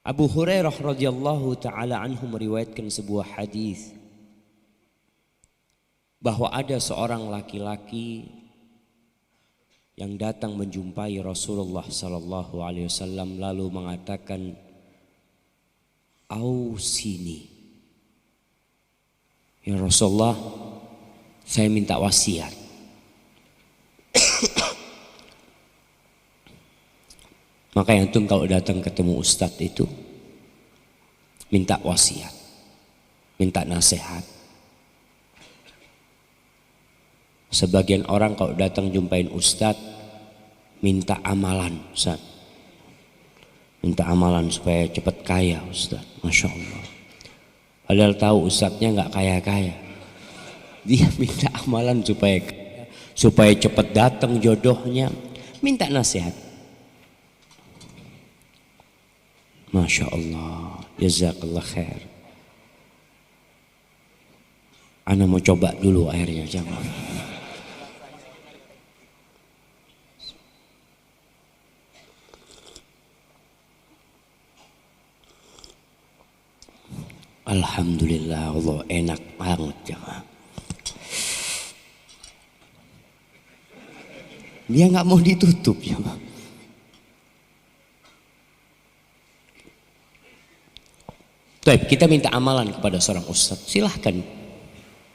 Abu Hurairah radhiyallahu taala anhu meriwayatkan sebuah hadis bahwa ada seorang laki-laki yang datang menjumpai Rasulullah sallallahu alaihi wasallam lalu mengatakan, "Ausini, ya Rasulullah, saya minta wasiat." Maka yang antum kalau datang ketemu ustadz itu minta wasiat, minta nasihat. Sebagian orang kalau datang jumpain ustadz minta amalan, Ustaz. Minta amalan supaya cepat kaya, Ustadz. Masya Allah. Padahal tahu ustadznya nggak kaya-kaya. Dia minta amalan supaya cepat datang jodohnya. Minta nasihat. Masya Allah, jazakallah khair. Ana mau coba dulu airnya, jangan. Alhamdulillah, Allah enak banget, jangan. Dia nggak mau ditutup, jangan. Baik, kita minta amalan kepada seorang ustadz. Silahkan.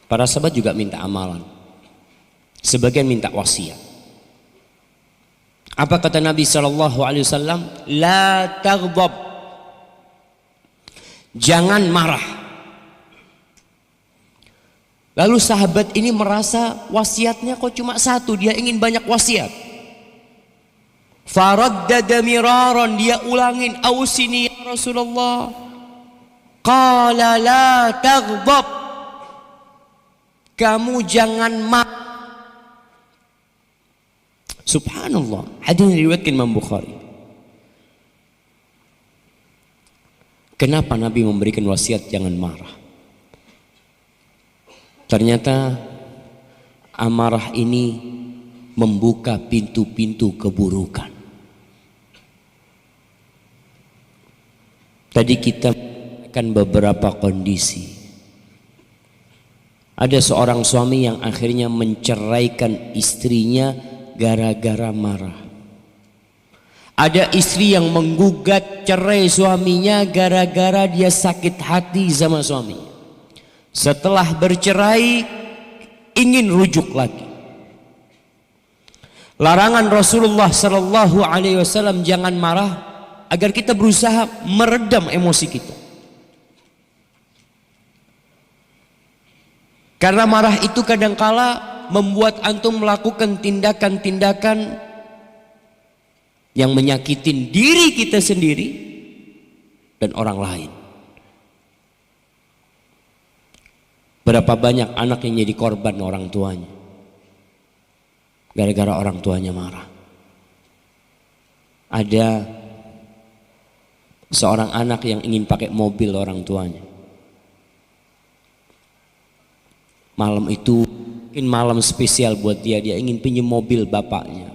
Para sahabat juga minta amalan. Sebagian minta wasiat. Apa kata Nabi SAW? La taghdab. Jangan marah. Lalu sahabat ini merasa wasiatnya kok cuma satu. Dia ingin banyak wasiat. Faraddada miraran. Dia ulangin. Ausini ya Rasulullah. Qala la taghdab. Kamu jangan marah. Subhanallah. Hadis diriwayatkan Imam Bukhari. Kenapa Nabi memberikan wasiat jangan marah? Ternyata amarah ini membuka pintu-pintu keburukan. Tadi kita kan beberapa kondisi. Ada seorang suami yang akhirnya menceraikan istrinya gara-gara marah. Ada istri yang menggugat cerai suaminya gara-gara dia sakit hati sama suaminya. Setelah bercerai ingin rujuk lagi. Larangan Rasulullah sallallahu alaihi wasallam jangan marah agar kita berusaha meredam emosi kita. Karena marah itu kadangkala membuat antum melakukan tindakan-tindakan yang menyakitin diri kita sendiri dan orang lain. Berapa banyak anak yang jadi korban orang tuanya gara-gara orang tuanya marah. Ada seorang anak yang ingin pakai mobil orang tuanya. Malam itu mungkin malam spesial buat dia. Dia ingin pinjam mobil bapaknya.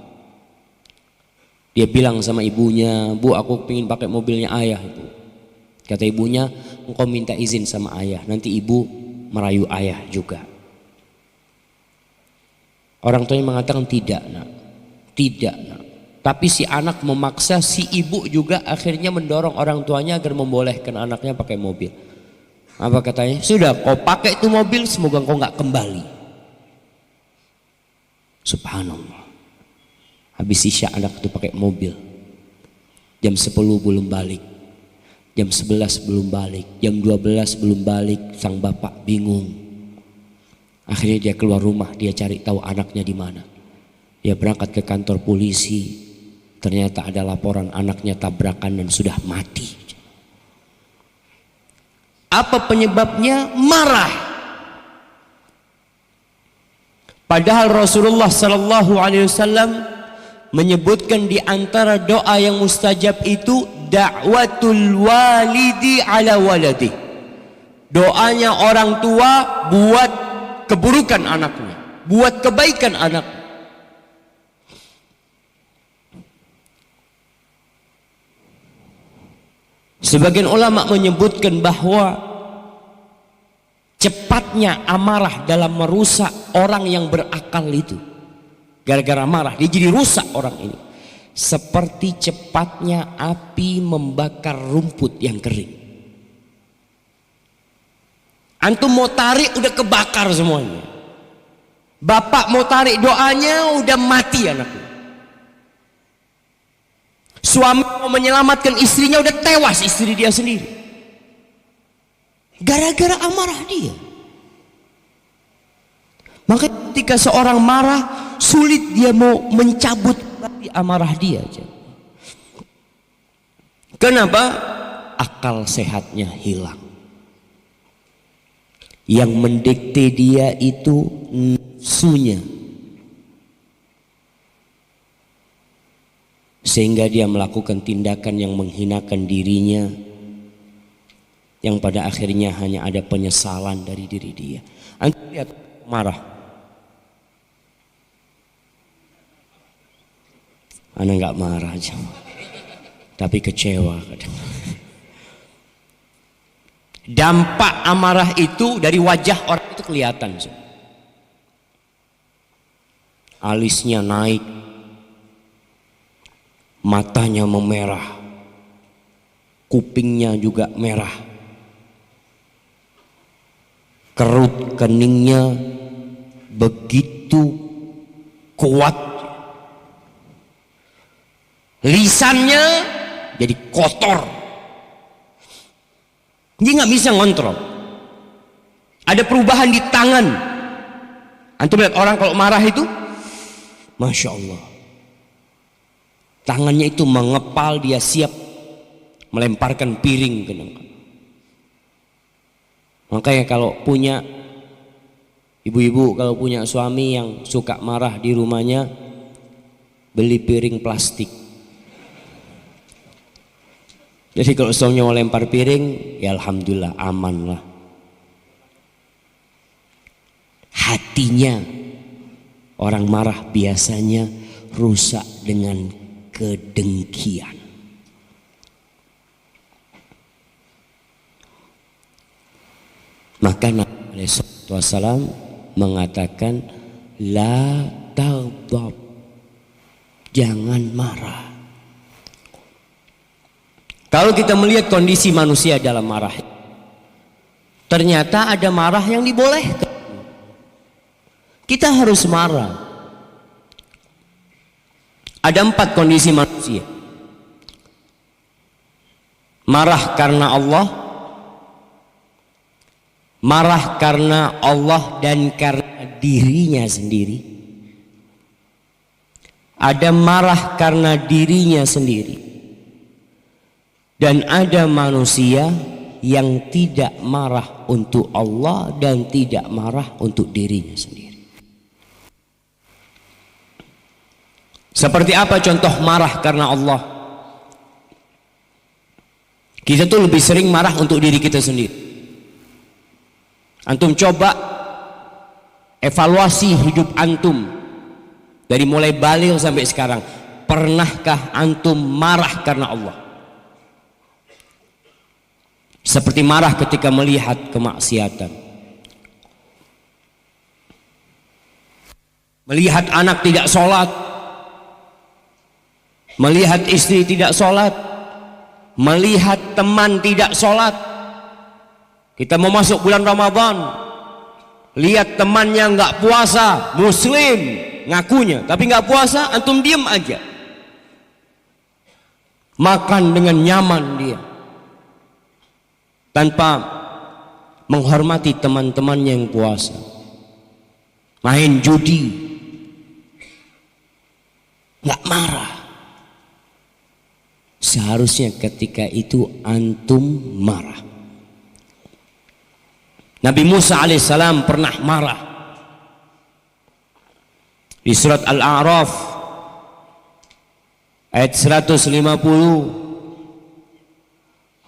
Dia bilang sama ibunya, "Bu, aku ingin pakai mobilnya ayah, Ibu." Kata ibunya, "Engkau minta izin sama ayah, nanti ibu merayu ayah juga." Orang tuanya mengatakan, "Tidak, Nak. Tidak, Nak." Tapi si anak memaksa, si ibu juga akhirnya mendorong orang tuanya agar membolehkan anaknya pakai mobil. Apa katanya? "Sudah, kau pakai itu mobil, semoga kau nggak kembali." Subhanallah. Habis isya anak itu pakai mobil. Jam 10 belum balik. Jam 11 belum balik. Jam 12 belum balik. Sang bapak bingung. Akhirnya dia keluar rumah, dia cari tahu anaknya di mana. Dia berangkat ke kantor polisi. Ternyata ada laporan anaknya tabrakan dan sudah mati. Apa penyebabnya? Marah. Padahal Rasulullah sallallahu alaihi wasallam menyebutkan di antara doa yang mustajab itu da'watul walidi ala waladi. Doanya orang tua buat keburukan anaknya, buat kebaikan anaknya. Sebagian ulama menyebutkan bahwa cepatnya amarah dalam merusak orang yang berakal itu, gara-gara marah dia jadi rusak orang ini, seperti cepatnya api membakar rumput yang kering. Antum mau tarik udah kebakar semuanya. Bapak mau tarik doanya udah mati anaknya. Suami mau menyelamatkan istrinya udah tewas istri dia sendiri. Gara-gara amarah dia. Maka ketika seorang marah, sulit dia mau mencabut amarah dia. Kenapa? Akal sehatnya hilang. Yang mendikte dia itu nafsunya, sehingga dia melakukan tindakan yang menghinakan dirinya, yang pada akhirnya hanya ada penyesalan dari diri dia. Antum lihat marah, ana nggak marah aja, tapi kecewa kadang. Dampak amarah itu dari wajah orang itu kelihatan. Alisnya naik, matanya memerah, kupingnya juga merah, kerut keningnya begitu kuat, lisannya jadi kotor. Dia nggak bisa ngontrol. Ada perubahan di tangan. Antum lihat orang kalau marah itu, masya Allah, tangannya itu mengepal, dia siap melemparkan piring ke depan. Makanya kalau punya ibu-ibu, kalau punya suami yang suka marah di rumahnya, beli piring plastik. Jadi kalau suaminya mau lempar piring, ya alhamdulillah aman lah. Hatinya orang marah biasanya rusak dengan kedengkian. Maka Nabi SAW mengatakan, la taghdab, jangan marah. Kalau kita melihat kondisi manusia dalam marah, ternyata ada marah yang dibolehkan. Kita harus marah. Ada 4 kondisi manusia. Marah karena Allah, marah karena Allah dan karena dirinya sendiri. Ada marah karena dirinya sendiri. Dan ada manusia yang tidak marah untuk Allah dan tidak marah untuk dirinya sendiri. Seperti apa contoh marah karena Allah? Kita tuh lebih sering marah untuk diri kita sendiri. Antum coba evaluasi hidup antum dari mulai balik sampai sekarang. Pernahkah antum marah karena Allah? Seperti marah ketika melihat kemaksiatan, melihat anak tidak sholat, melihat istri tidak sholat, melihat teman tidak sholat. Kita mau masuk bulan Ramadan, lihat temannya nggak puasa, muslim ngakunya, tapi nggak puasa, antum diem aja, makan dengan nyaman dia, tanpa menghormati teman-temannya yang puasa, main judi, nggak marah. Seharusnya ketika itu antum marah. Nabi Musa alaihissalam pernah marah. Di surat Al-A'raf ayat 150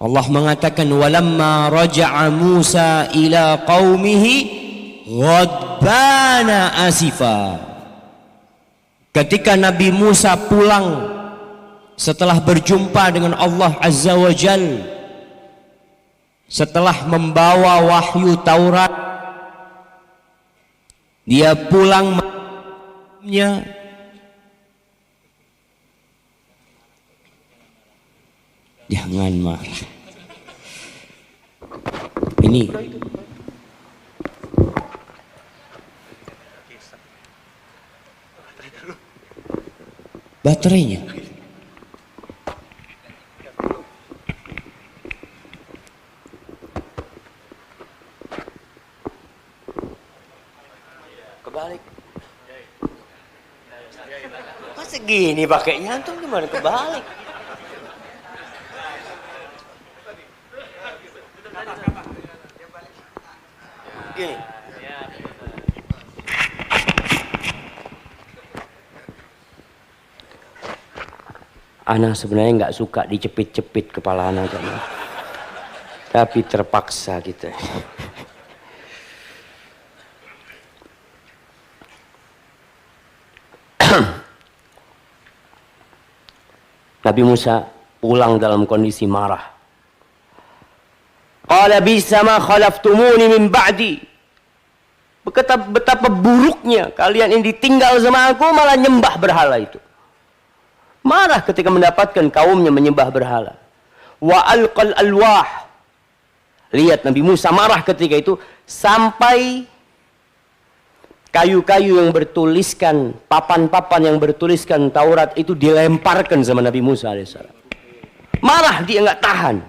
Allah mengatakan, walamma raja'a Musa ila qaumihi ghadbana asifa. Ketika Nabi Musa pulang setelah berjumpa dengan Allah Azza wa Jal, setelah membawa wahyu Taurat, dia pulang malamnya jangan marah. Ini baterainya. Kebalik. Kok segini pakainya, antum gimana kebalik? Gini. Ana sebenarnya nggak suka dicepit-cepit kepala ana, tapi terpaksa gitu. Nabi Musa pulang dalam kondisi marah. Qala bisa ma khalaftumuni min ba'di. Betapa buruknya kalian yang ditinggal sama aku malah nyembah berhala itu. Marah ketika mendapatkan kaumnya menyembah berhala. Wa alqal alwah. Lihat Nabi Musa marah ketika itu sampai kayu-kayu yang bertuliskan, papan-papan yang bertuliskan Taurat itu dilemparkan sama Nabi Musa alaihissalam. Marah, dia nggak tahan.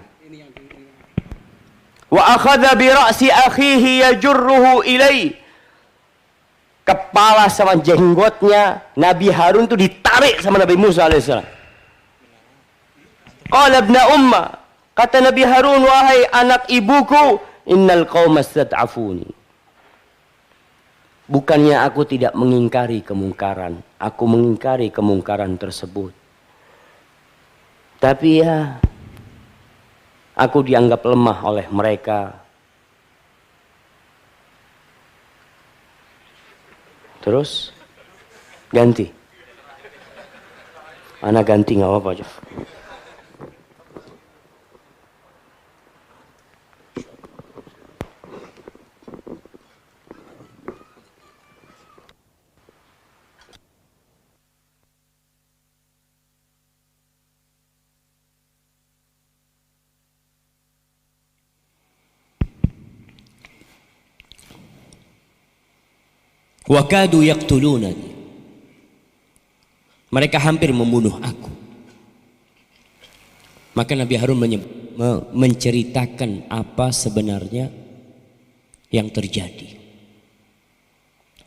Wa akhadha bi ra'si akhihi yajurruhu ilai. Kepala sama jenggotnya Nabi Harun itu ditarik sama Nabi Musa alaihissalam. Qala ibna umma, kata Nabi Harun, wahai anak ibuku, innal qauma stad'afuni. Bukannya aku tidak mengingkari kemungkaran, aku mengingkari kemungkaran tersebut. Tapi ya, aku dianggap lemah oleh mereka. Terus ganti. Anak ganti nggak apa-apa aja. Wakadu yaqtulunani. Mereka hampir membunuh aku. Maka Nabi Harun menceritakan apa sebenarnya yang terjadi.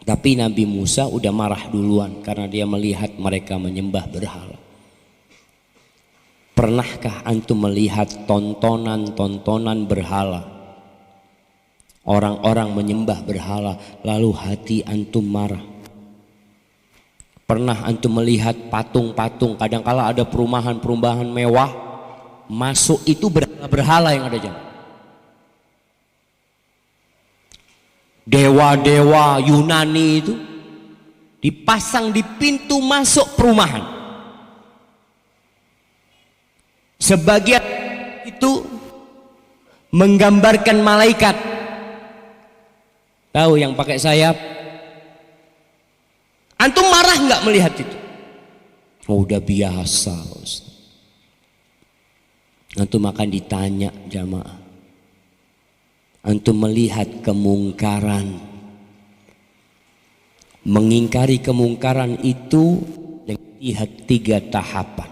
Tapi Nabi Musa udah marah duluan karena dia melihat mereka menyembah berhala. Pernahkah antum melihat tontonan-tontonan berhala? Orang-orang menyembah berhala, lalu hati antum marah. Pernah antum melihat patung-patung, kadangkala ada perumahan-perumahan mewah, masuk itu berhala yang ada jemaah. Dewa-dewa Yunani itu dipasang di pintu masuk perumahan. Sebagian itu menggambarkan malaikat. Tahu yang pakai sayap? Antum marah nggak melihat itu? Oh, udah biasa, Ustaz. Antum akan ditanya jamaah. Antum melihat kemungkaran, mengingkari kemungkaran itu dengan lihat 3 tahapan.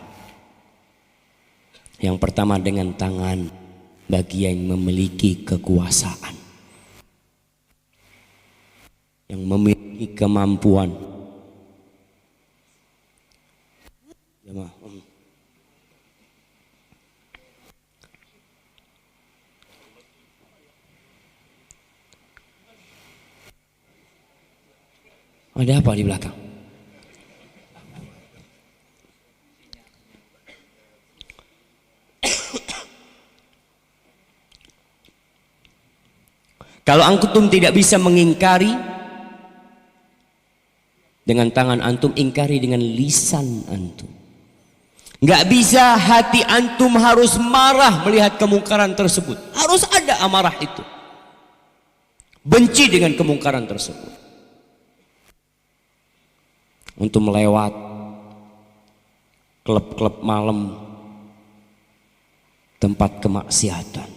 Yang pertama dengan tangan bagi yang memiliki kekuasaan, yang memiliki kemampuan. Ada apa di belakang? Kalau antum tidak bisa mengingkari dengan tangan antum, ingkari dengan lisan antum. Nggak bisa hati antum harus marah melihat kemungkaran tersebut. Harus ada amarah itu. Benci dengan kemungkaran tersebut. Untuk melewat klub-klub malam, tempat kemaksiatan,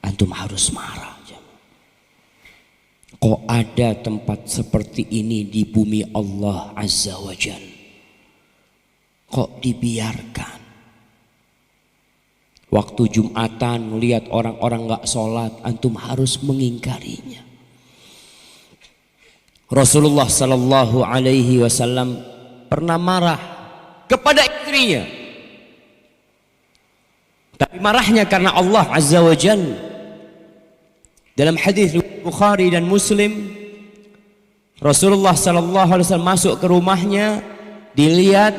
antum harus marah. Kok ada tempat seperti ini di bumi Allah Azza wa Jalla? Kok dibiarkan? Waktu Jumatan melihat orang-orang gak sholat, antum harus mengingkarinya. Rasulullah Sallallahu Alaihi Wasallam pernah marah kepada istrinya, tapi marahnya karena Allah Azza wa Jalla. Dalam hadis Bukhari dan Muslim, Rasulullah Sallallahu Alaihi Wasallam masuk ke rumahnya, dilihat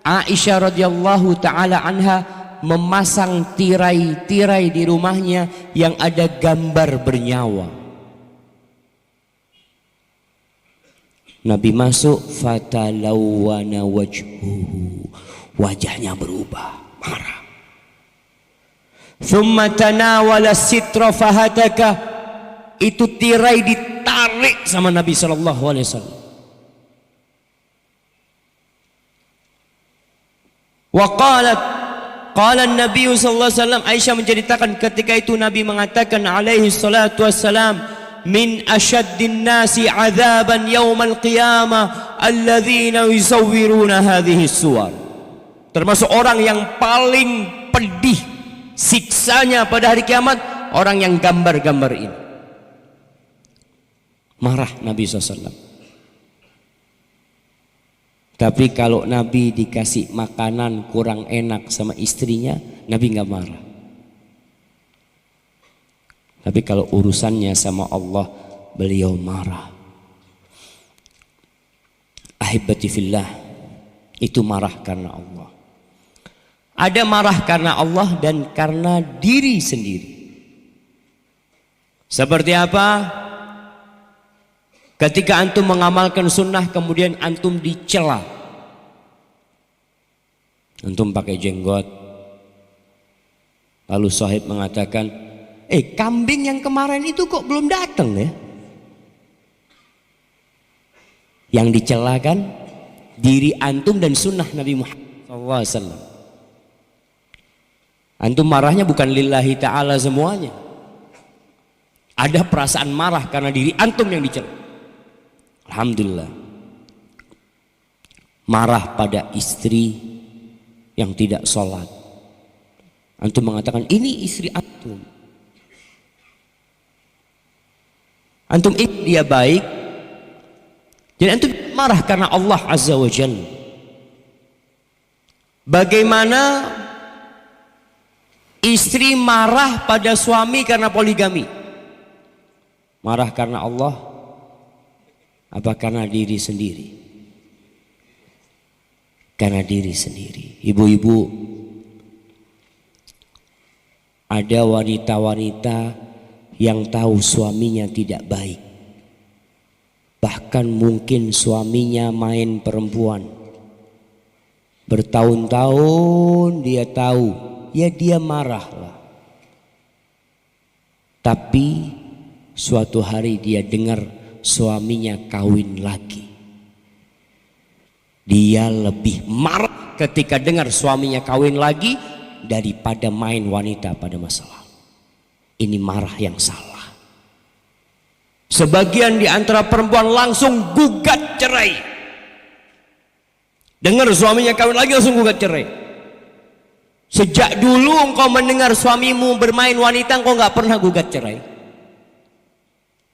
Aisyah radhiyallahu taala anha memasang tirai-tirai di rumahnya yang ada gambar bernyawa. Nabi masuk, fatalawwana wajhuhu, wajahnya berubah, marah. Thumma tanawala sitra fahataka, itu tirai ditarik sama Nabi sallallahu alaihi wasallam. Wa qala Nabi sallallahu alaihi wasallam, Aisyah menceritakan ketika itu Nabi mengatakan alaihi salatu wassalam, min asyaddin nasi azaban yaumal qiyamah alladzina yusawwiruna hadhihi suwar. Termasuk orang yang paling pedih siksanya pada hari kiamat, orang yang gambar-gambar ini. Marah Nabi SAW. Tapi kalau Nabi dikasih makanan kurang enak sama istrinya, Nabi nggak marah. Tapi kalau urusannya sama Allah, beliau marah. Ahibati fillah, itu marah karena Allah. Ada marah karena Allah dan karena diri sendiri. Seperti apa? Ketika antum mengamalkan sunnah kemudian antum dicela. Antum pakai jenggot. Lalu sahib mengatakan, kambing yang kemarin itu kok belum datang ya? Yang dicela kan diri antum dan sunnah Nabi Muhammad SAW. Antum marahnya bukan lillahi ta'ala semuanya. Ada perasaan marah karena diri antum yang dicela. Alhamdulillah. Marah pada istri yang tidak sholat, antum mengatakan ini istri antum. Antum ini dia baik, jadi antum marah karena Allah Azza wa Jalla. Bagaimana istri marah pada suami karena poligami? Marah karena Allah apa karena diri sendiri? Karena diri sendiri. Ibu-ibu, ada wanita-wanita yang tahu suaminya tidak baik, bahkan mungkin suaminya main perempuan. Bertahun-tahun dia tahu, ya dia marahlah. Tapi suatu hari dia dengar suaminya kawin lagi. Dia lebih marah ketika dengar suaminya kawin lagi daripada main wanita pada masa lalu. Ini marah yang salah. Sebagian di antara perempuan langsung gugat cerai. Dengar suaminya kawin lagi langsung gugat cerai. Sejak dulu engkau mendengar suamimu bermain wanita, engkau nggak pernah gugat cerai.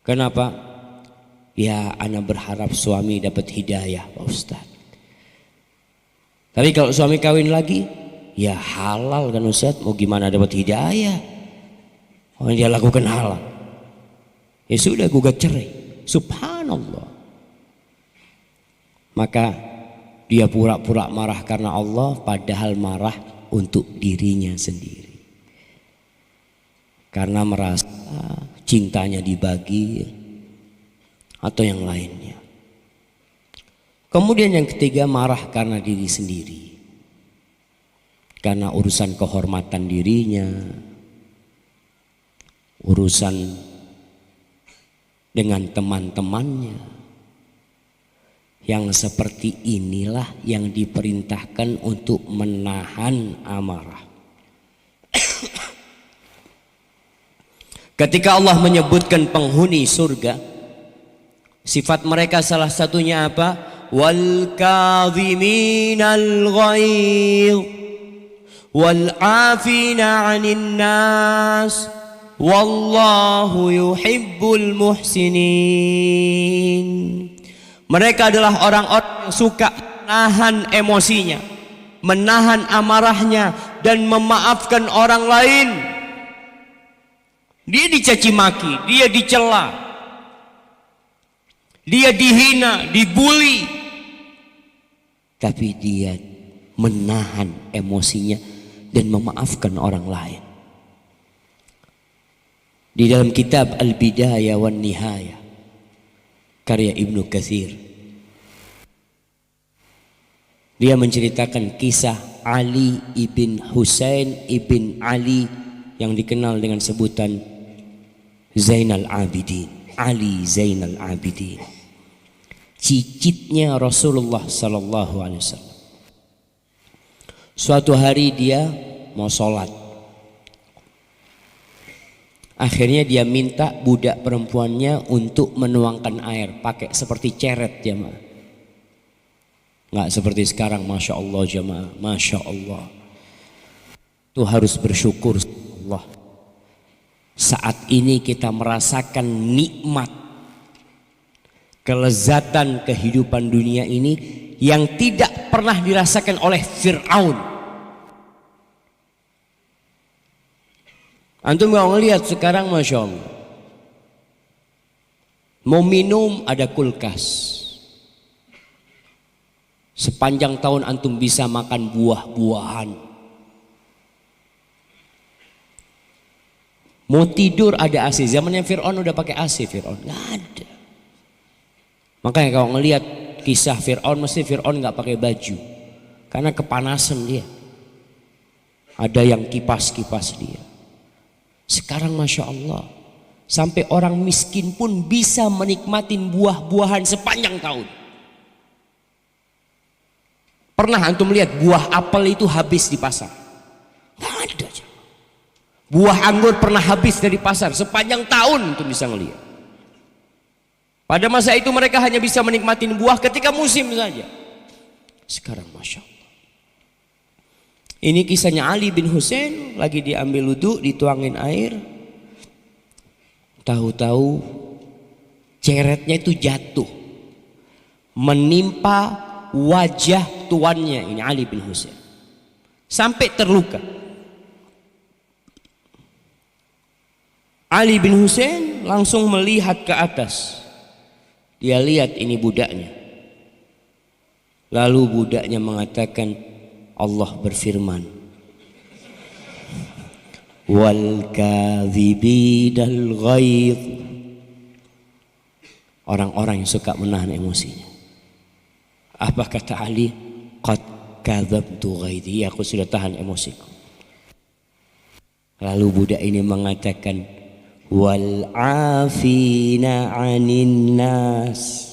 Kenapa? Ya, ana berharap suami dapat hidayah, Pak Ustaz. Tapi kalau suami kawin lagi, ya halal kan Ustaz, mau gimana dapat hidayah? Oh, dia lakukan halal. Ya sudah gugat cerai. Subhanallah. Maka dia pura-pura marah karena Allah, padahal marah untuk dirinya sendiri. Karena merasa cintanya dibagi atau yang lainnya. Kemudian yang ketiga, marah karena diri sendiri. Karena urusan kehormatan dirinya, urusan dengan teman-temannya. Yang seperti inilah yang diperintahkan untuk menahan amarah. Ketika Allah menyebutkan penghuni surga, sifat mereka salah satunya apa? Wal kadhiminal ghaidh wal 'afina 'anil nas wallahu yuhibbul muhsinin. Mereka adalah orang-orang yang suka menahan emosinya, menahan amarahnya, dan memaafkan orang lain. Dia dicaci maki, dia dicela, dia dihina, dibully, tapi dia menahan emosinya dan memaafkan orang lain. Di dalam kitab Al-Bidayah wan Nihayah karya Ibnu Katsir, dia menceritakan kisah Ali ibn Husain ibn Ali yang dikenal dengan sebutan Zainal Abidin, Ali Zainal Abidin, cicitnya Rasulullah sallallahu alaihi wasallam. Suatu hari dia mau sholat, akhirnya dia minta budak perempuannya untuk menuangkan air pakai seperti ceret jamaah. Nggak seperti sekarang, masya Allah jamaah, masya Allah. Itu harus bersyukur Allah. Saat ini kita merasakan nikmat, kelezatan kehidupan dunia ini yang tidak pernah dirasakan oleh Fir'aun. Antum mau ngelihat sekarang, masya Allah, mau minum ada kulkas. Sepanjang tahun antum bisa makan buah-buahan. Mau tidur ada AC. Zamannya Fir'aun udah pakai AC. Fir'aun nggak ada. Makanya kalau ngelihat kisah Fir'aun, mesti Fir'aun nggak pakai baju karena kepanasan dia. Ada yang kipas-kipas dia. Sekarang masya Allah, sampai orang miskin pun bisa menikmatin buah-buahan sepanjang tahun. Pernah antum lihat buah apel itu habis di pasar? Nggak ada. Buah anggur pernah habis dari pasar sepanjang tahun, antum bisa ngelihat. Pada masa itu mereka hanya bisa menikmati buah ketika musim saja. Sekarang masya Allah. Ini kisahnya Ali bin Husain, lagi diambil wudhu, dituangin air. Tahu-tahu ceretnya itu jatuh, menimpa wajah tuannya, ini Ali bin Husain, sampai terluka. Ali bin Husain langsung melihat ke atas. Dia lihat ini budaknya. Lalu budaknya mengatakan, Allah berfirman, wal kadhibinal ghaidh, orang-orang yang suka menahan emosinya. Apa kata Ali? Qad kadzabtu ghaidhi, aku sudah tahan emosiku. Lalu budak ini mengatakan, wal afina 'anin nas,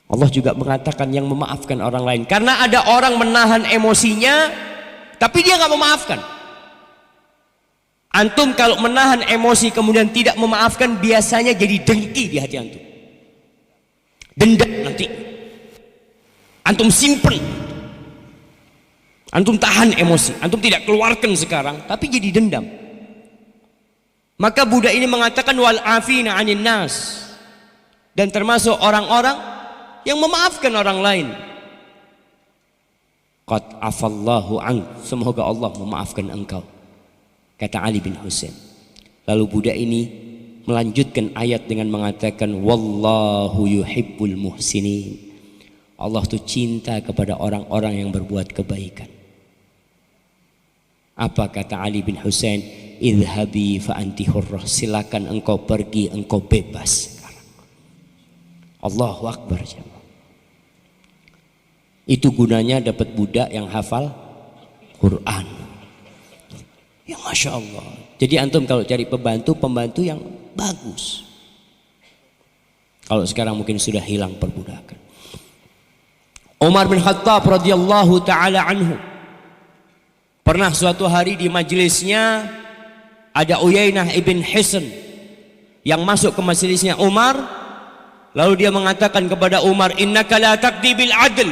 Allah juga mengatakan yang memaafkan orang lain. Karena ada orang menahan emosinya tapi dia nggak memaafkan. Antum kalau menahan emosi kemudian tidak memaafkan, biasanya jadi dengki di hati antum, dendam nanti antum simpen, antum tahan emosi, antum tidak keluarkan sekarang tapi jadi dendam. Maka budak ini mengatakan wal afina 'anin nas, dan termasuk orang-orang yang memaafkan orang lain. Qad afallahu an, semoga Allah memaafkan engkau, kata Ali bin Husain. Lalu budak ini melanjutkan ayat dengan mengatakan wallahu yuhibbul muhsinin, Allah tuh cinta kepada orang-orang yang berbuat kebaikan. Apa kata Ali bin Husain? Idhabi fa anti hurrah, silakan engkau pergi, engkau bebas. Allahu Akbar. Itu gunanya dapat budak yang hafal Quran. Ya Masya Allah. Jadi antum kalau cari pembantu yang bagus. Kalau sekarang mungkin sudah hilang perbudakan. Umar bin Khattab radhiyallahu taala anhu pernah suatu hari di majelisnya ada Uyainah ibn Hisn yang masuk ke majelisnya Umar, lalu dia mengatakan kepada Umar, innaka la taqdi bil adl.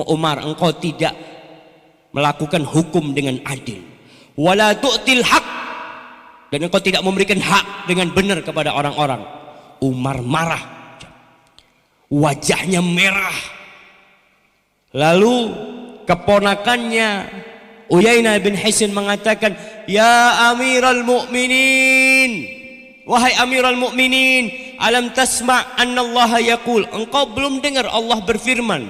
Umar, engkau tidak melakukan hukum dengan adil. Wala tu'til haq, dan engkau tidak memberikan hak dengan benar kepada orang-orang. Umar marah, wajahnya merah. Lalu keponakannya Uyainah bin Hisn mengatakan, ya Amiral Mu'minin, wahai Amiral Mu'minin, alam tasma' anna Allah yaqul, engkau belum dengar Allah berfirman,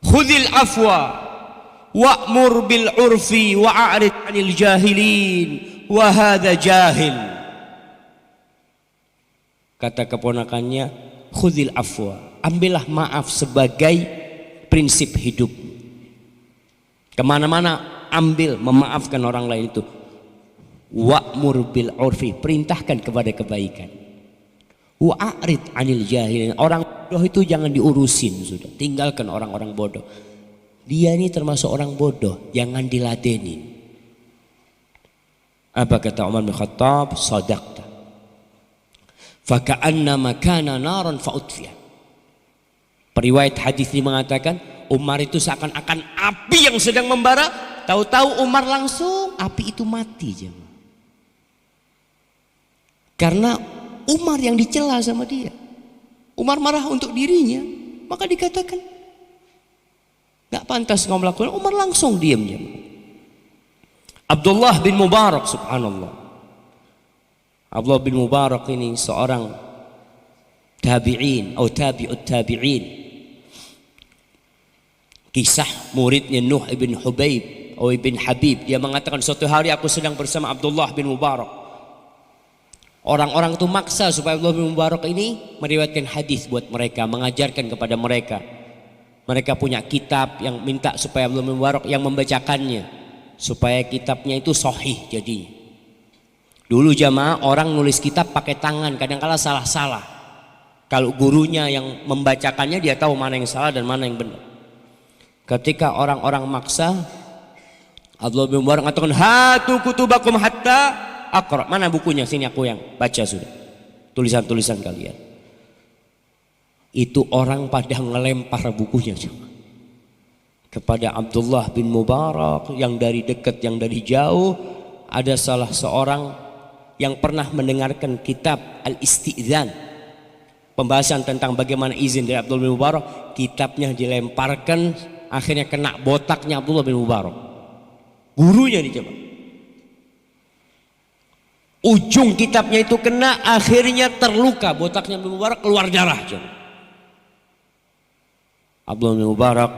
khudhil afwa wa'mur bil urfi wa'arid 'anil jahilin wa hadha jahil. Kata keponakannya, khudhil afwa, ambillah maaf sebagai prinsip hidup. Kemana-mana ambil memaafkan orang lain itu. Wa'mur bil urfi, perintahkan kepada kebaikan. Wa'arid 'anil jahilin, orang bodoh itu jangan diurusin, sudah tinggalkan orang-orang bodoh. Dia ini termasuk orang bodoh, jangan diladenin. Apa kata Umar bin Khattab? Sadaqta. Faka'annama kana naran fa'utfiya. Periwayat hadis ini mengatakan Umar itu seakan-akan api yang sedang membara, tahu-tahu Umar langsung api itu mati jemaah. Karena Umar yang dicela sama dia. Umar marah untuk dirinya, maka dikatakan gak pantas kau melakukan. Umar langsung diam jemaah. Abdullah bin Mubarak, subhanallah. Abdullah bin Mubarak ini seorang tabi'in atau tabi'ut tabi'in. Kisah muridnya Nuh ibn Hubayb atau ibn Habib, dia mengatakan suatu hari aku sedang bersama Abdullah bin Mubarak. Orang-orang itu maksa supaya Abdullah bin Mubarak ini meriwayatkan hadis buat mereka, mengajarkan kepada mereka. Mereka punya kitab yang minta supaya Abdullah bin Mubarak yang membacakannya, supaya kitabnya itu sahih jadinya. Dulu jamaah orang nulis kitab pakai tangan, kadang-kala salah-salah. Kalau gurunya yang membacakannya dia tahu mana yang salah dan mana yang benar. Ketika orang-orang maksa, Abdullah bin Mubarak mengatakan, hatu kutubakum hatta aqra. Mana bukunya? Sini aku yang baca sudah. Tulisan-tulisan kalian. Itu orang pada ngelempar bukunya kepada Abdullah bin Mubarak, yang dari dekat, yang dari jauh. Ada salah seorang yang pernah mendengarkan kitab Al-Istizan, pembahasan tentang bagaimana izin dari Abdullah bin Mubarak. Kitabnya dilemparkan, akhirnya kena botaknya Abdullah bin Mubarak. Gurunya dicoba. Ujung kitabnya itu kena, akhirnya terluka, botaknya bin Mubarak keluar darah. Coba. Abdullah bin Mubarak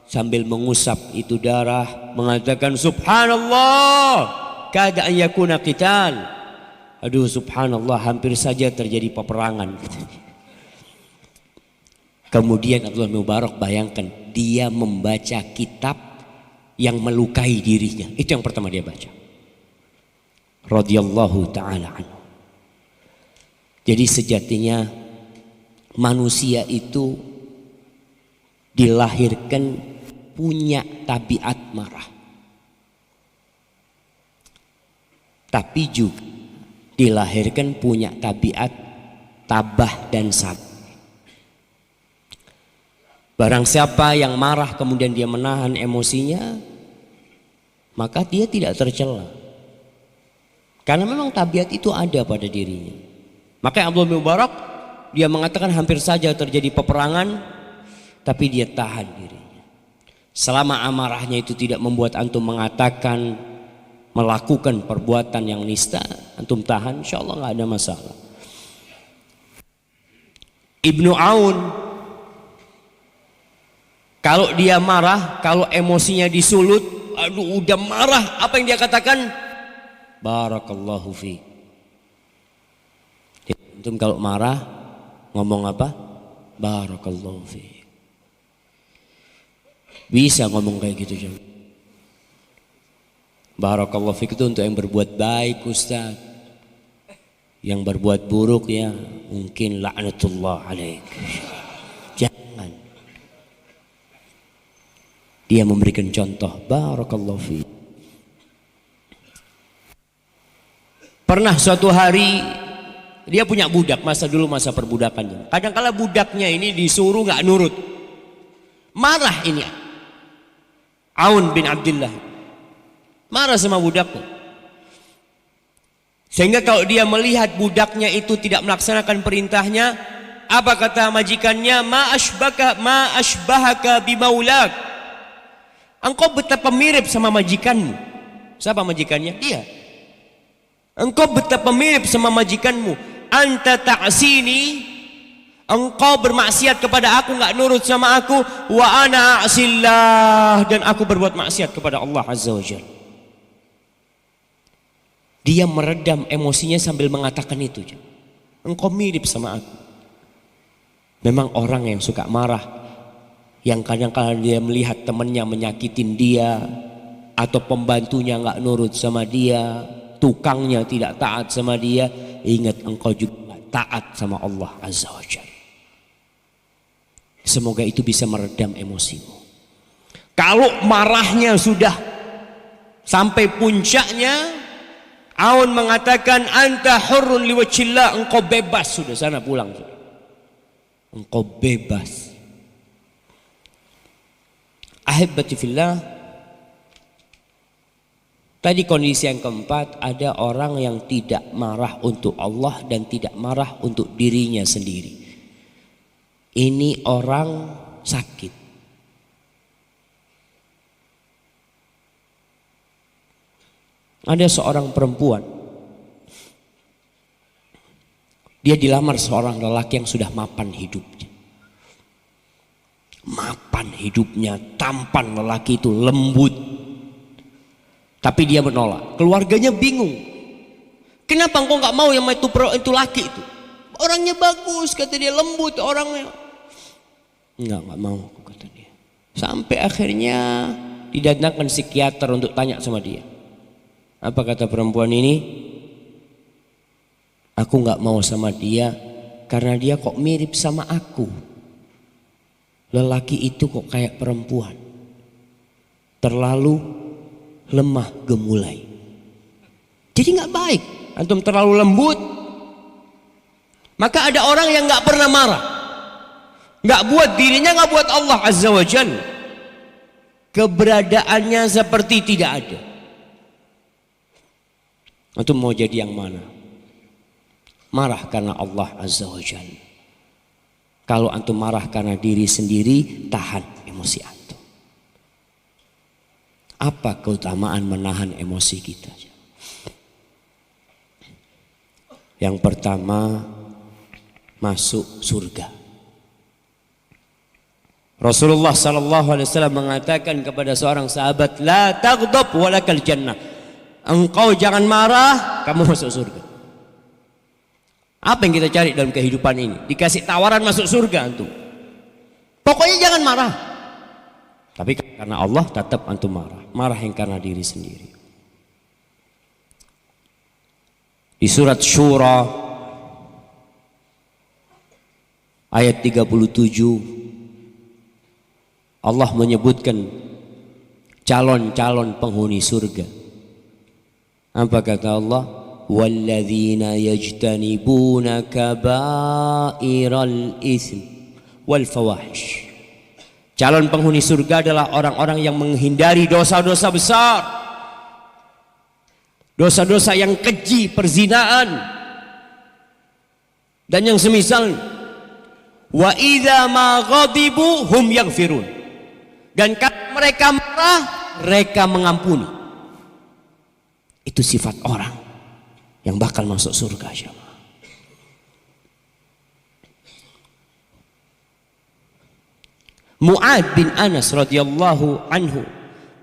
sambil mengusap itu darah mengatakan, subhanallah, kada an yakuna qital. Aduh subhanallah, hampir saja terjadi peperangan. Kemudian Abdullah bin Mubarak bayangkan, dia membaca kitab yang melukai dirinya. Itu yang pertama dia baca. Radhiyallahu ta'ala anhu. Jadi sejatinya manusia itu dilahirkan punya tabiat marah. Tapi juga dilahirkan punya tabiat tabah dan sabar. Barang siapa yang marah kemudian dia menahan emosinya, maka dia tidak tercela. Karena memang tabiat itu ada pada dirinya. Maka Abdullah bin Mubarak dia mengatakan hampir saja terjadi peperangan, tapi dia tahan dirinya. Selama amarahnya itu tidak membuat antum mengatakan, melakukan perbuatan yang nista, antum tahan, insya Allah nggak ada masalah. Ibnu Aun, kalau dia marah, kalau emosinya disulut, aduh udah marah, apa yang dia katakan? Barakallahu fi. Antum kalau marah ngomong apa? Barakallahu fi. Bisa ngomong kayak gitu jangan. Barakallahu fiik itu untuk yang berbuat baik Ustaz. Yang berbuat buruk ya mungkin laknatullah alaik. Jangan. Dia memberikan contoh. Barakallahu fiik. Pernah suatu hari dia punya budak, masa perbudakannya. Kadang-kala budaknya ini disuruh nggak nurut. Marah ini Aun bin Abdullah. Marah sama budaknya. Sehingga kalau dia melihat budaknya itu tidak melaksanakan perintahnya, apa kata majikannya? Ma ashbahaka bimaulak. Engkau betapa mirip sama majikanmu. Siapa majikannya? Dia. Engkau betapa mirip sama majikanmu. Anta ta'sini, engkau bermaksiat kepada aku, nggak nurut sama aku. Wa ana a'sillah, dan aku berbuat maksiat kepada Allah Azza wa Jalla. Dia meredam emosinya sambil mengatakan itu. Engkau mirip sama aku. Memang orang yang suka marah, yang kadang-kadang dia melihat temannya menyakitin dia, atau pembantunya nggak nurut sama dia, tukangnya tidak taat sama dia, ingat engkau juga taat sama Allah Azza wa Jalla. Semoga itu bisa meredam emosimu. Kalau marahnya sudah sampai puncaknya, Aun mengatakan anta hurrun liwajhillah, engkau bebas, sudah sana pulang sudah. Engkau bebas. Ahibati fillah. Tadi kondisi yang keempat, ada orang yang tidak marah untuk Allah dan tidak marah untuk dirinya sendiri. Ini orang sakit. Ada seorang perempuan, dia dilamar seorang lelaki yang sudah mapan hidupnya. Mapan hidupnya, tampan lelaki itu, lembut. Tapi dia menolak. Keluarganya bingung. Kenapa engkau nggak mau yang itu laki itu? Orangnya bagus, kata dia, lembut orangnya. Nggak mau, kata dia. Sampai akhirnya didatangkan psikiater untuk tanya sama dia. Apa kata perempuan ini? Aku nggak mau sama dia karena dia kok mirip sama aku. Lelaki itu kok kayak perempuan, terlalu lemah gemulai. Jadi nggak baik antum terlalu lembut. Maka ada orang yang nggak pernah marah, nggak buat dirinya, nggak buat Allah Azza wa Jalla. Keberadaannya seperti tidak ada. Antum mau jadi yang mana? Marah karena Allah Azza wa Jalla. Kalau antum marah karena diri sendiri, tahan emosi antum. Apa keutamaan menahan emosi kita? Yang pertama, masuk surga. Rasulullah sallallahu alaihi wasallam mengatakan kepada seorang sahabat, la taghdab walakal jannah. Engkau jangan marah, kamu masuk surga. Apa yang kita cari dalam kehidupan ini? Dikasih tawaran masuk surga antum. Pokoknya jangan marah. Tapi karena Allah tetap antum marah. Marah yang karena diri sendiri. Di surat Syura ayat 37 Allah menyebutkan calon-calon penghuni surga. Apa kata Allah? Walladzina yajtanibuna kabairal itsm wal fawahish. Calon penghuni surga adalah orang-orang yang menghindari dosa-dosa besar, dosa-dosa yang keji, perzinaan dan yang semisal. Wa idza ma ghadibu hum yaghfirun. Dan kalau mereka marah, mereka mengampuni. Itu sifat orang yang bakal masuk surga. Mu'ad bin Anas radhiyallahu anhu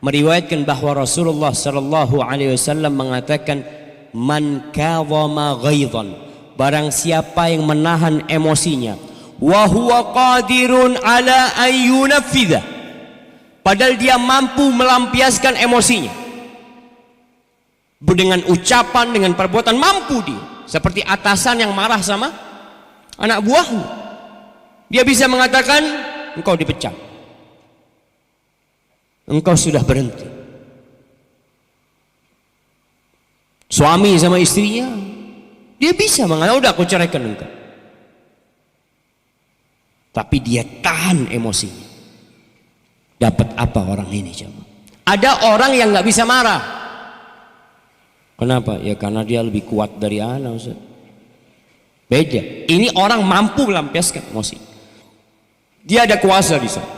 meriwayatkan bahwa Rasulullah sallallahu alaihi wasallam mengatakan, man kadhama ghaidhan, barang siapa yang menahan emosinya, wa huwa qadirun ala an yunaffidha, Padahal dia mampu melampiaskan emosinya. Dengan ucapan, dengan perbuatan mampu dia. Seperti atasan yang marah sama anak buahnya. Dia bisa mengatakan, engkau dipecat. Engkau sudah berhenti. Suami sama istrinya, dia bisa mengatakan, udah aku ceraikan engkau. Tapi dia tahan emosinya. Dapat apa orang ini coba? Ada orang yang nggak bisa marah. Kenapa? Ya karena dia lebih kuat dari ana, Ustaz. Beda. Ini orang mampu melampiaskan emosi. Dia ada kuasa di sana.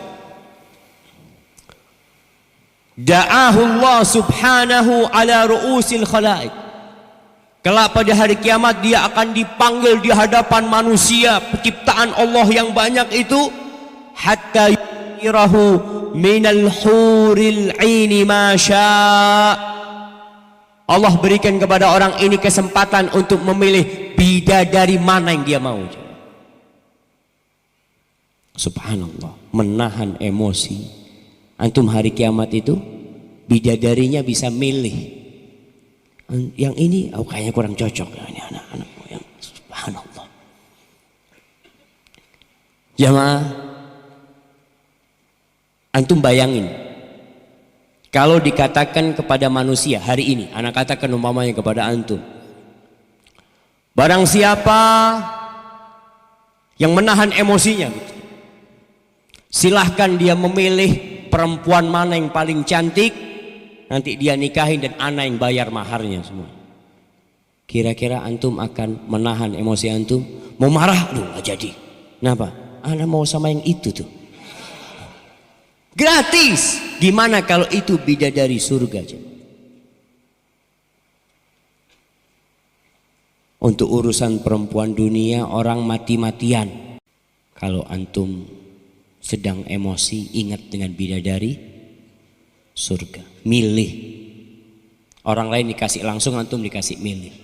Da'ahu Allah subhanahu ala ru'usil khalaik. Kelak pada hari kiamat dia akan dipanggil di hadapan manusia, penciptaan Allah yang banyak itu, hatta yurahu minal huril aini ma syaa. Allah berikan kepada orang ini kesempatan untuk memilih bidadari mana yang dia mau. Subhanallah, menahan emosi. Antum hari kiamat itu bidadarinya bisa milih. Yang ini kayaknya kurang cocok. Ini anak-anakku yang subhanallah. Jamaah, antum bayangin kalau dikatakan kepada manusia hari ini, anak katakan umpamanya kepada antum, barang siapa yang menahan emosinya, silahkan dia memilih perempuan mana yang paling cantik, nanti dia nikahin dan ana yang bayar maharnya semua. Kira-kira antum akan menahan emosi antum? Mau marah? Aduh gak jadi. Kenapa? Ana mau sama yang itu tuh. Gratis. Gimana kalau itu bidadari surga? Untuk urusan perempuan dunia orang mati-matian. Kalau antum sedang emosi, ingat dengan bidadari surga. Milih. Orang lain dikasih langsung, antum dikasih milih.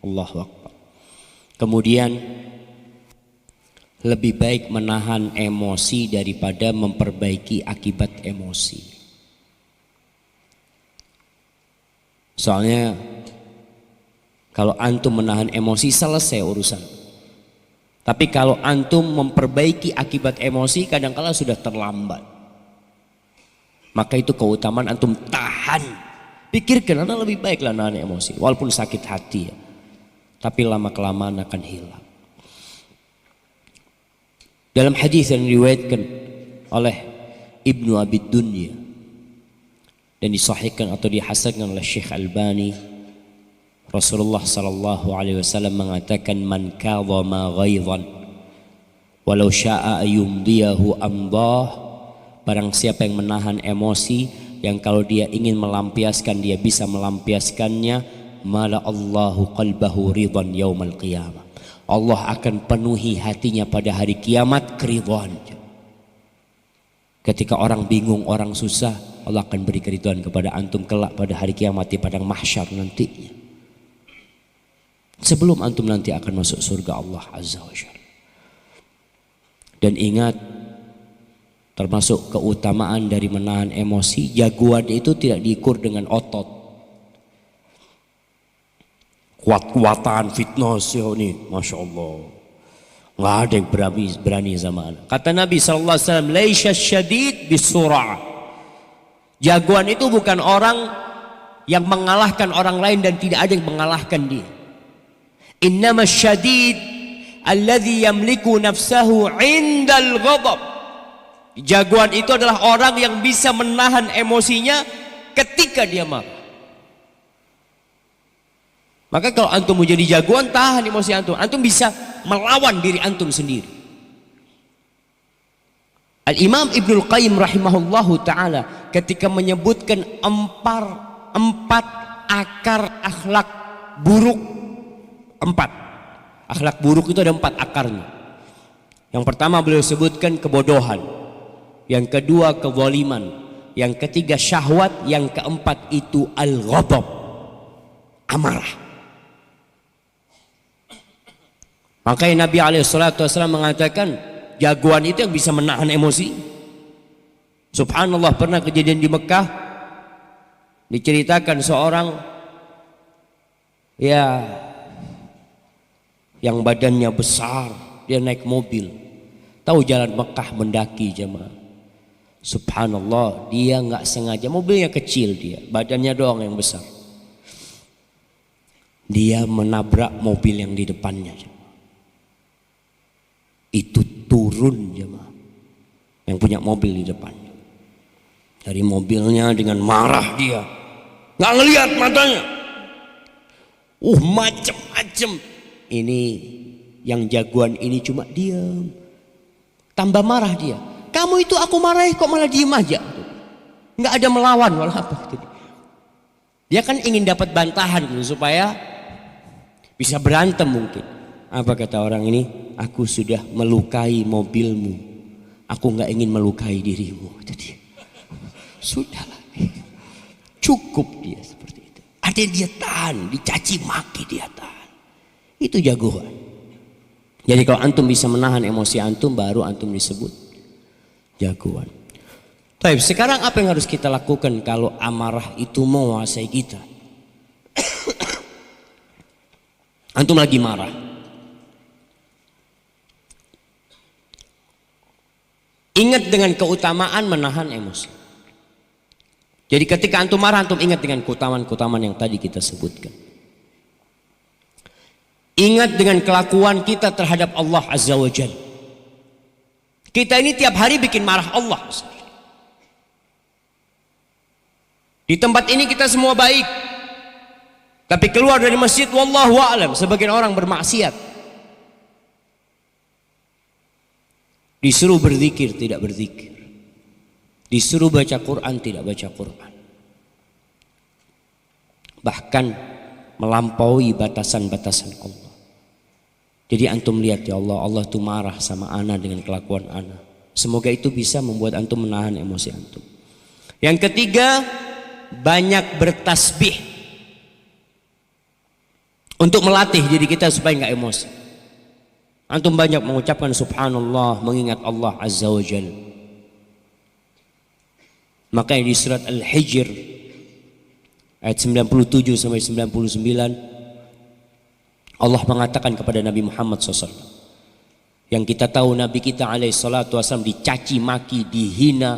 Allahu Akbar. Kemudian lebih baik menahan emosi daripada memperbaiki akibat emosi. Soalnya kalau antum menahan emosi selesai urusan. Tapi kalau antum memperbaiki akibat emosi kadang-kala sudah terlambat. Maka itu keutamaan antum tahan. Pikirkan, anda lebih baiklah nahan emosi. Walaupun sakit hati ya. Tapi lama-kelamaan akan hilang. Dalam hadis yang diriwayatkan oleh Ibnu Abi Dunya dan disahihkan atau dihasankan oleh Syekh Albani, Rasulullah sallallahu alaihi wasallam mengatakan, man kadhama ghaidhan walau syaa'a yumdiyahu amdah. Barang siapa yang menahan emosi yang kalau dia ingin melampiaskan dia bisa melampiaskannya, mala Allahu qalbahu ridhan yaumal qiyamah. Allah akan penuhi hatinya pada hari kiamat keridhaan. Ketika orang bingung, orang susah, Allah akan beri keridhaan kepada antum kelak pada hari kiamat di padang mahsyar nantinya. Sebelum antum nanti akan masuk surga Allah Azza wa Jalla. Dan ingat, termasuk keutamaan dari menahan emosi, jagoan itu tidak diukur dengan otot. Kuat-kuatan fitness ya ini, Masya Allah. Nggak ada yang berani sama anak. Kata Nabi SAW, laisya syadid bisura'ah. Jagoan itu bukan orang yang mengalahkan orang lain dan tidak ada yang mengalahkan dia. Innama syadid alladhi yamliku nafsahu indal ghadab. Jagoan itu adalah orang yang bisa menahan emosinya ketika dia marah. Maka kalau antum mau jadi jagoan, tahan emosi antum. Antum bisa melawan diri antum sendiri. Al-Imam Ibnul Qayyim rahimahullahu ta'ala ketika menyebutkan empat akar akhlak buruk. Akhlak buruk itu ada 4 akarnya. Yang pertama beliau sebutkan kebodohan. Yang kedua kezaliman. Yang ketiga syahwat. Yang keempat itu al-ghadab, amarah. Makanya Nabi SAW mengatakan jagoan itu yang bisa menahan emosi. Subhanallah, pernah kejadian di Mekah, diceritakan seorang ya yang badannya besar, dia naik mobil, tahu jalan Mekah mendaki jemaah. Subhanallah, dia nggak sengaja, mobilnya kecil, dia badannya doang yang besar, dia menabrak mobil yang di depannya. Itu turun jemaah yang punya mobil di depannya dari mobilnya dengan marah, dia nggak ngelihat matanya, macem-macem. Ini yang jagoan ini cuma diam, tambah marah dia. Kamu itu aku marahi kok malah diem aja, nggak ada melawan malah apa. Dia kan ingin dapat bantahan gitu, supaya bisa berantem mungkin. Apa kata orang ini? Aku sudah melukai mobilmu, aku nggak ingin melukai dirimu. Jadi sudahlah, cukup dia seperti itu. Ada dia tahan, dicaci maki dia tahan. Itu jagoan. Jadi kalau antum bisa menahan emosi antum, baru antum disebut jagoan. Baik, sekarang apa yang harus kita lakukan kalau amarah itu menguasai kita? Antum lagi marah, ingat dengan keutamaan menahan emosi. Jadi ketika antum marah, antum ingat dengan keutamaan-keutamaan yang tadi kita sebutkan. Ingat dengan kelakuan kita terhadap Allah Azza wa Jalla. Kita ini tiap hari bikin marah Allah. Di tempat ini kita semua baik, tapi keluar dari masjid, wallahu a'lam, sebagian orang bermaksiat. Disuruh berzikir, tidak berzikir. Disuruh baca Quran, tidak baca Quran. Bahkan melampaui batasan-batasan Allah. Jadi antum lihat, ya Allah, Allah tuh marah sama ana dengan kelakuan ana. Semoga itu bisa membuat antum menahan emosi antum. Yang ketiga, banyak bertasbih. Untuk melatih diri kita supaya nggak emosi. Antum banyak mengucapkan subhanallah, mengingat Allah Azza wa Jalla. Makanya di surat Al-Hijr ayat 97 sampai 99 Allah mengatakan kepada Nabi Muhammad SAW, yang kita tahu Nabi kita alaihi salatu wasallam dicaci maki, dihina,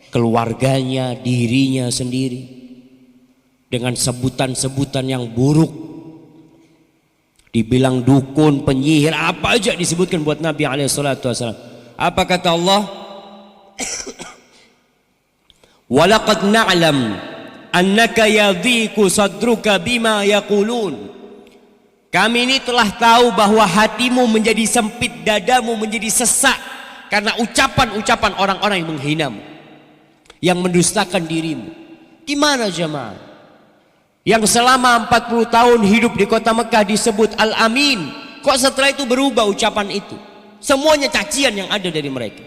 keluarganya, dirinya sendiri dengan sebutan-sebutan yang buruk, dibilang dukun, penyihir, apa aja disebutkan buat Nabi alaihi salatu wasallam. Apa kata Allah? Walaqad na'lam annaka yadhiqu sadruka bima yaqulun. Kami ini telah tahu bahwa hatimu menjadi sempit, dadamu menjadi sesak karena ucapan-ucapan orang-orang yang menghinamu, yang mendustakan dirimu. Gimana jemaah? Yang selama 40 tahun hidup di kota Mekah disebut Al-Amin, kok setelah itu berubah ucapan itu? Semuanya cacian yang ada dari mereka.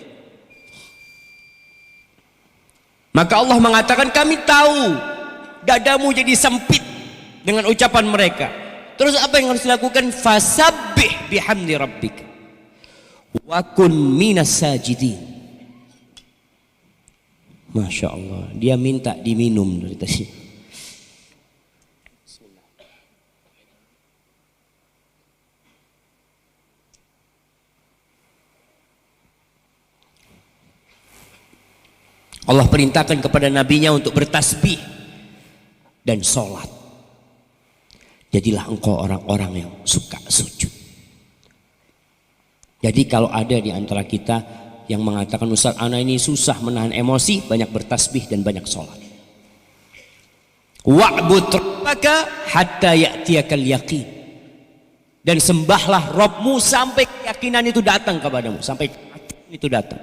Maka Allah mengatakan, kami tahu dadamu jadi sempit dengan ucapan mereka. Terus apa yang harus dilakukan? Fasabbih bihamdi rabbika wa kun minas sajidin. Masya Allah, dia minta diminum dari tadi. Allah perintahkan kepada nabinya untuk bertasbih dan sholat. Jadilah engkau orang-orang yang suka sujud. Jadi kalau ada di antara kita yang mengatakan, Ustaz, ana ini susah menahan emosi, banyak bertasbih dan banyak sholat. Wa'bud rabbaka hatta ya'tiyakal yaqin. Dan sembahlah Rabbmu sampai keyakinan itu datang kepadamu, sampai itu datang.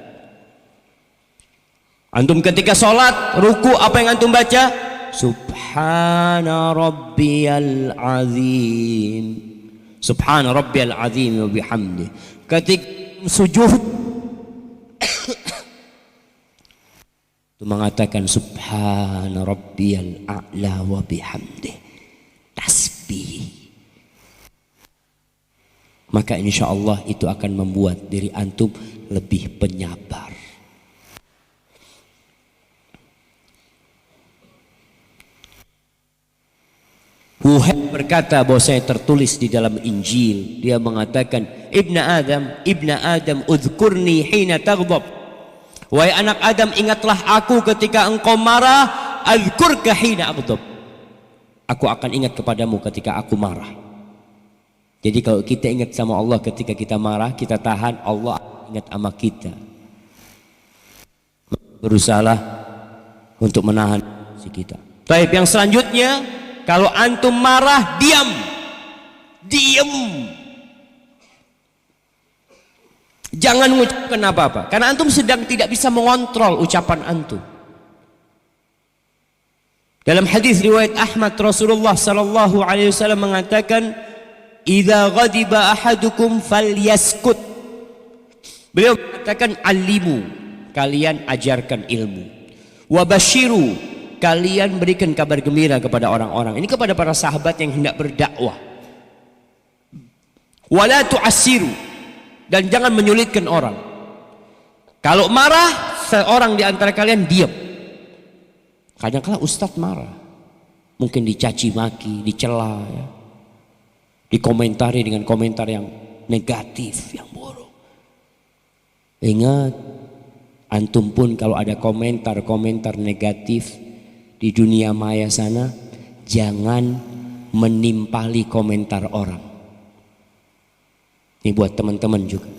Antum ketika sholat, ruku, apa yang antum baca? Subhana rabbiyal azim. Subhana rabbiyal azim wa bihamdi. Ketika sujud itu mengatakan subhana rabbiyal a'la wa bihamdi. Tasbih. Maka insya Allah itu akan membuat diri antum lebih penyabar. Wuhaib berkata bahwasanya tertulis di dalam Injil, dia mengatakan, Ibna Adam, udhkurni hina taghdab. Wahai anak Adam, ingatlah aku ketika engkau marah, adhkurka hina aghdab. Aku akan ingat kepadamu ketika aku marah. Jadi kalau kita ingat sama Allah ketika kita marah, kita tahan, Allah ingat sama kita. Berusahalah untuk menahan si kita. Baik, yang selanjutnya, kalau antum marah, diam. Jangan mengucapkan apa-apa, karena antum sedang tidak bisa mengontrol ucapan antum. Dalam hadis riwayat Ahmad, Rasulullah sallallahu alaihi wasallam mengatakan, "Idza ghadiba ahadukum falyaskut." Beliau mengatakan, "Alimu, kalian ajarkan ilmu. Wa basyiru, kalian berikan kabar gembira kepada orang-orang." Ini kepada para sahabat yang hendak berdakwah. "Wala tu'assiru," dan jangan menyulitkan orang. Kalau marah, seorang di antara kalian diam. Kadang-kala ustadz marah, mungkin dicaci maki, dicela, ya, dikomentari dengan komentar yang negatif, yang buruk. Ingat, antum pun kalau ada komentar-komentar negatif di dunia maya sana, jangan menimpali komentar orang. Ini buat teman-teman juga.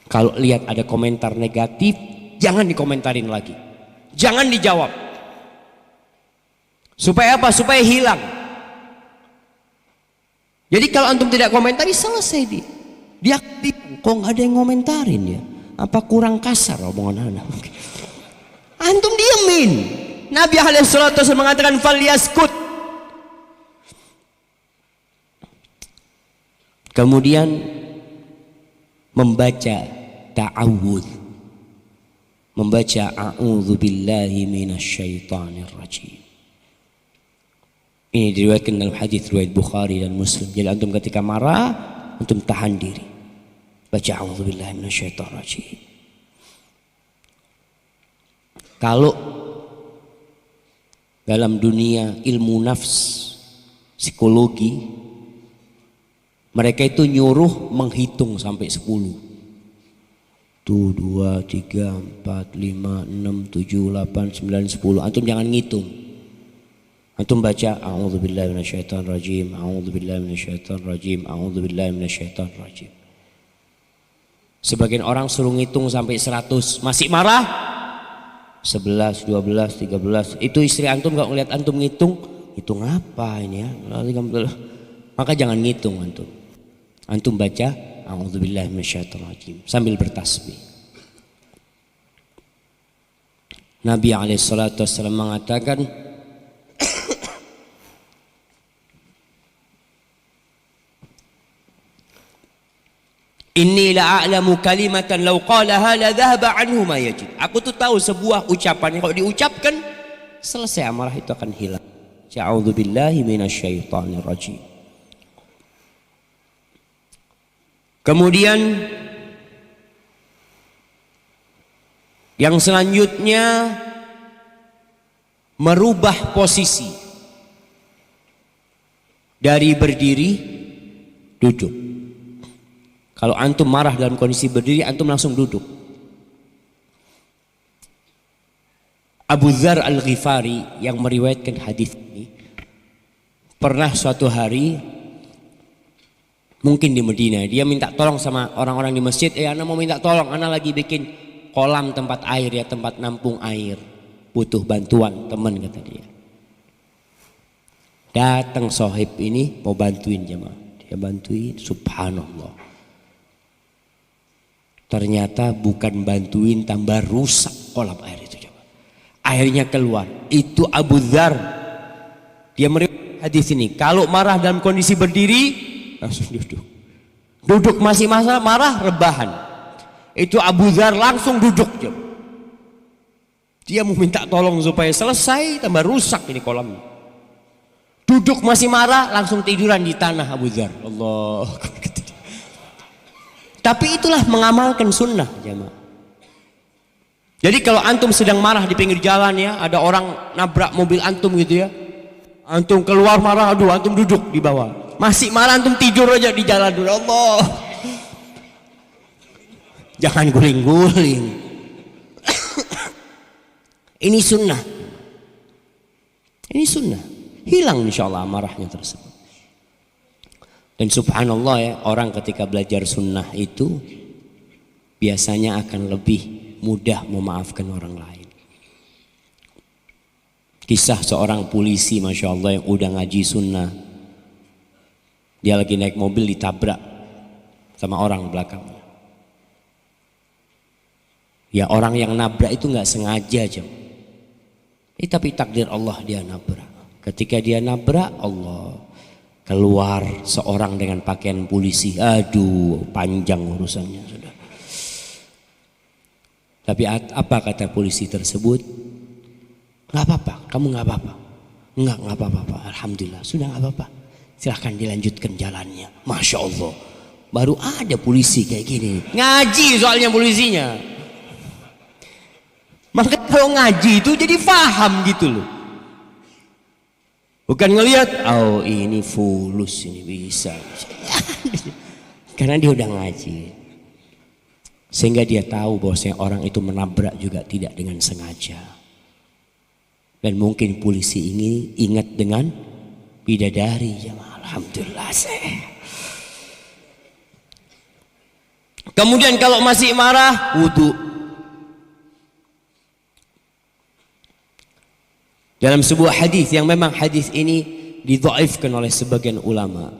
Kalau lihat ada komentar negatif, jangan dikomentarin lagi, jangan dijawab. Supaya apa? Supaya hilang. Jadi kalau antum tidak komentari, selesai dia. Dia kok nggak ada yang ngomentarin ya? Apa kurang kasar omongan anak? Antum diemin. Nabi alaihissalatu wasallam mengatakan falyaskut. Kemudian membaca ta'awudz, membaca a'udzu billahi minasyaitonir rajim. Ini diriwayatkan dalam hadis riwayat Bukhari dan Muslim. Jadi antum ketika marah, antum tahan diri, baca a'udzubillahi minasyaitonir rajim. Kalau dalam dunia ilmu nafs, psikologi, mereka itu nyuruh menghitung sampai 10. 1, 2, 3, 4, 5, 6, 7, 8, 9, 10. Antum jangan ngitung. Antum baca a'udzubillahi minasyaitonir rajim, a'udzubillahi minasyaitonir rajim, a'udzubillahi minasyaitonir rajim. Sebagian orang suruh ngitung sampai 100, masih marah. 11, 12, 13. Itu istri antum enggak ngeliat antum ngitung, hitung apa ini ya? Maka jangan ngitung antum. Antum baca a'udzubillahi minasyaitonir rajim sambil bertasbih. Nabi alaihissalatu wassalam mengatakan, Inni la'alamu kalimatan law qalaha la dhahaba anhu ma yajid. Aku tuh tahu sebuah ucapan yang kalau diucapkan selesai amarah itu akan hilang. A'udzu billahi minasyaitonir rajim. Kemudian yang selanjutnya merubah posisi dari berdiri duduk. Kalau antum marah dalam kondisi berdiri, antum langsung duduk. Abu Dzar Al-Ghifari yang meriwayatkan hadis ini, pernah suatu hari mungkin di Madinah, dia minta tolong sama orang-orang di masjid, anak mau minta tolong, anak lagi bikin kolam tempat air ya, tempat nampung air, butuh bantuan teman, kata dia. Datang sohib ini mau bantuin jemaah, dia bantuin, subhanallah. Ternyata bukan bantuin, tambah rusak kolam air itu. Coba. Airnya keluar. Itu Abu Dzar. Dia meriwayatkan hadis ini. Kalau marah dalam kondisi berdiri, langsung duduk. Duduk masih marah, rebahan. Itu Abu Dzar langsung duduk. Coba. Dia mau minta tolong supaya selesai, tambah rusak ini kolamnya. Duduk masih marah, langsung tiduran di tanah Abu Dzar. Allah. Tapi itulah mengamalkan sunnah jamaah. Jadi kalau antum sedang marah di pinggir jalan ya, ada orang nabrak mobil antum gitu ya, Antum keluar marah, aduh antum duduk di bawah. Masih marah antum tidur aja di jalan dulu. Allah. Jangan guling-guling. Ini sunnah. Ini sunnah. Hilang insyaallah amarahnya tersebut. Dan subhanallah ya, orang ketika belajar sunnah itu biasanya akan lebih mudah memaafkan orang lain. Kisah seorang polisi Masya Allah yang udah ngaji sunnah. Dia lagi naik mobil ditabrak sama orang belakangnya. Ya orang yang nabrak itu gak sengaja aja. Tapi takdir Allah dia nabrak. Ketika dia nabrak, Allah keluar seorang dengan pakaian polisi. Aduh, panjang urusannya sudah. Tapi apa kata polisi tersebut? Nggak apa-apa, kamu nggak apa-apa. Nggak apa-apa. Alhamdulillah, sudah nggak apa-apa. Silahkan dilanjutkan jalannya. Masya Allah, baru ada polisi kayak gini. Ngaji soalnya polisinya. Maka kalau ngaji itu jadi paham gitu loh. Bukan ngelihat, oh ini fulus, ini bisa. Karena dia udah ngaji. Sehingga dia tahu bahwasanya orang itu menabrak juga tidak dengan sengaja. Dan mungkin polisi ini ingat dengan bidadari. Ya, alhamdulillah. Kemudian kalau masih marah, wudu. Dalam sebuah hadis yang memang hadis ini didhaifkan oleh sebagian ulama,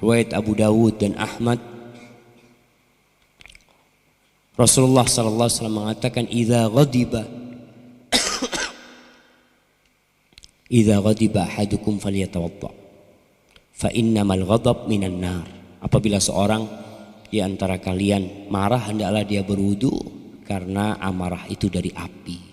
riwayat Abu Dawud dan Ahmad, Rasulullah sallallahu alaihi wasallam mengatakan idza ghadiba ahadukum falyatawadda fa innamal ghadab minan nar. Apabila seorang di antara kalian marah, hendaklah dia berwudu karena amarah itu dari api.